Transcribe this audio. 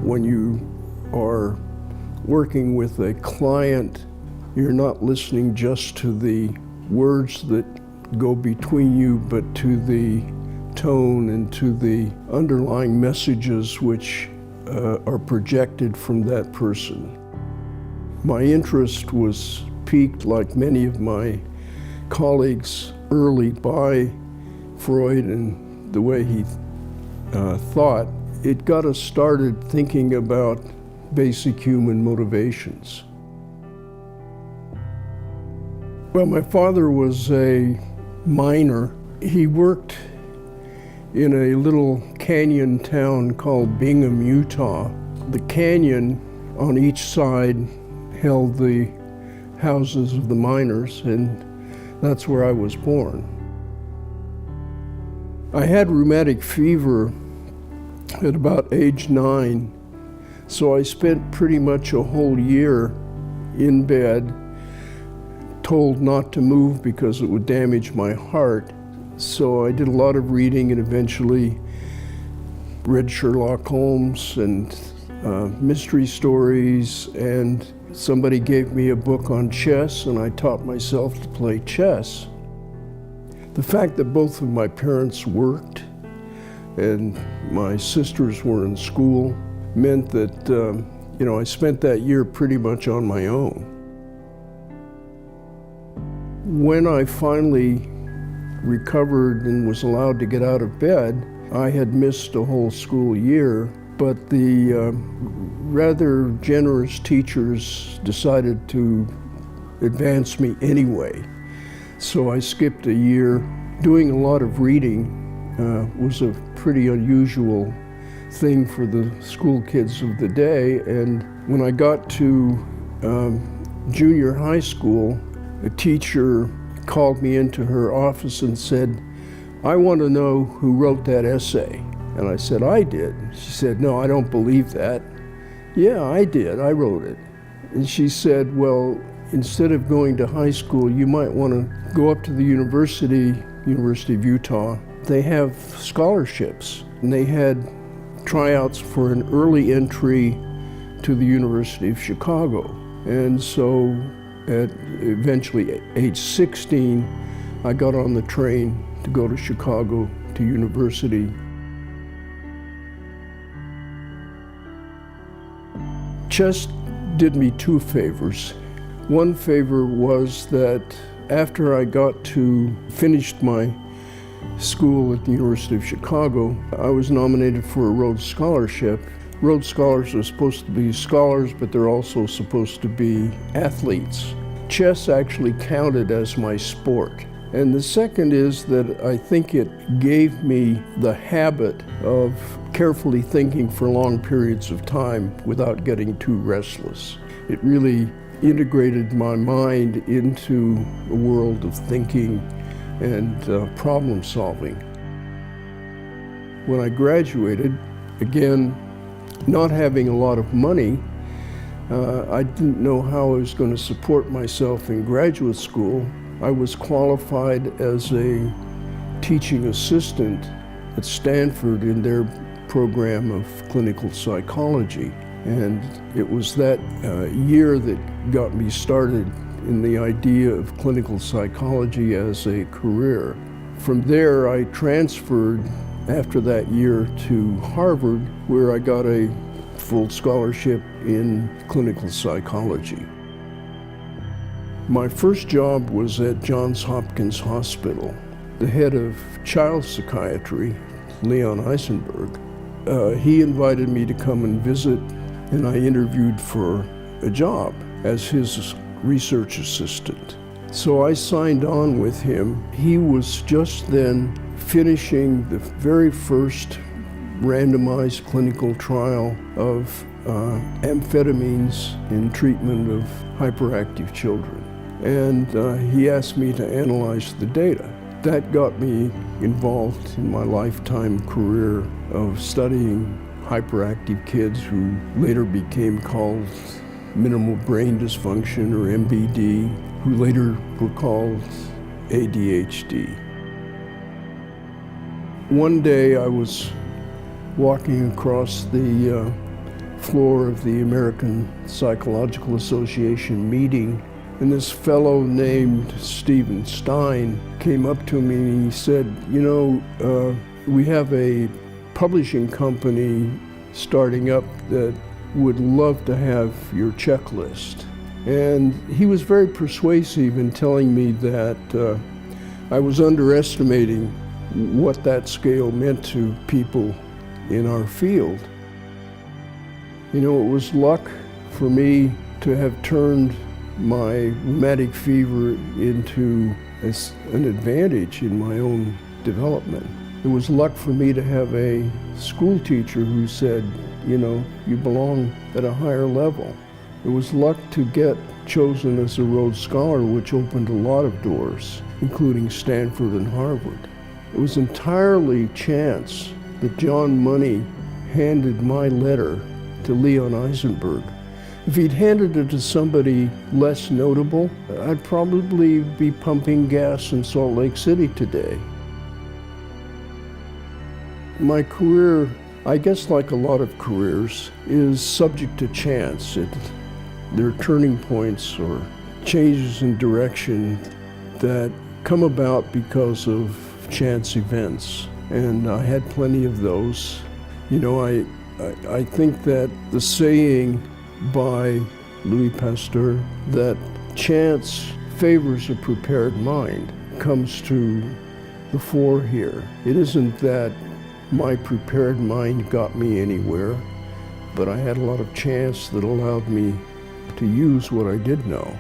When you are working with a client, you're not listening just to the words that go between you, but to the tone and to the underlying messages which are projected from that person. My interest was piqued, like many of my colleagues, early by Freud and the way he thought. It got us started thinking about basic human motivations. Well, my father was a miner. He worked in a little canyon town called Bingham, Utah. The canyon on each side held the houses of the miners, and that's where I was born. I had rheumatic fever at about age 9, so I spent pretty much a whole year in bed, told not to move because it would damage my heart. So I did a lot of reading and eventually read Sherlock Holmes and mystery stories, and somebody gave me a book on chess and I taught myself to play chess. The fact that both of my parents worked and my sisters were in school meant that I spent that year pretty much on my own. When I finally recovered and was allowed to get out of bed, I had missed a whole school year, but the rather generous teachers decided to advance me anyway. So I skipped a year. Doing a lot of reading was a pretty unusual thing for the school kids of the day, and when I got to junior high school, a teacher called me into her office and said, "I want to know who wrote that essay." And I said, "I did." She said, "No, I don't believe that." "Yeah, I did. I wrote it." And she said, "Well, instead of going to high school, you might want to go up to the University of Utah. They have scholarships." And they had tryouts for an early entry to the University of Chicago. And so at eventually age 16, I got on the train to go to Chicago to university. Chess did me two favors. One favor was that after I finished my school at the University of Chicago, I was nominated for a Rhodes Scholarship. Rhodes Scholars are supposed to be scholars, but they're also supposed to be athletes. Chess actually counted as my sport. And the second is that I think it gave me the habit of carefully thinking for long periods of time without getting too restless. It really integrated my mind into a world of thinking and problem solving. When I graduated, again, not having a lot of money, I didn't know how I was going to support myself in graduate school. I was qualified as a teaching assistant at Stanford in their program of clinical psychology. And it was that year that got me started in the idea of clinical psychology as a career. From there, I transferred after that year to Harvard, where I got a full scholarship in clinical psychology. My first job was at Johns Hopkins Hospital. The head of child psychiatry, Leon Eisenberg, he invited me to come and visit, and I interviewed for a job as his research assistant. So I signed on with him. He was just then finishing the very first randomized clinical trial of amphetamines in treatment of hyperactive children. And he asked me to analyze the data. That got me involved in my lifetime career of studying hyperactive kids who later became called minimal brain dysfunction, or MBD, who later were called ADHD. One day I was walking across the floor of the American Psychological Association meeting, and this fellow named Stephen Stein came up to me and he said, you know, we have a publishing company starting up that would love to have your checklist. And he was very persuasive in telling me that I was underestimating what that scale meant to people in our field. You know, it was luck for me to have turned my rheumatic fever into an advantage in my own development. It was luck for me to have a school teacher who said, you know, you belong at a higher level. It was luck to get chosen as a Rhodes Scholar, which opened a lot of doors, including Stanford and Harvard. It was entirely chance that John Money handed my letter to Leon Eisenberg. If he'd handed it to somebody less notable, I'd probably be pumping gas in Salt Lake City today. My career, I guess like a lot of careers, is subject to chance. There are turning points or changes in direction that come about because of chance events, and I had plenty of those. You know, I think that the saying by Louis Pasteur that chance favors a prepared mind comes to the fore here. It isn't that my prepared mind got me anywhere, but I had a lot of chance that allowed me to use what I did know.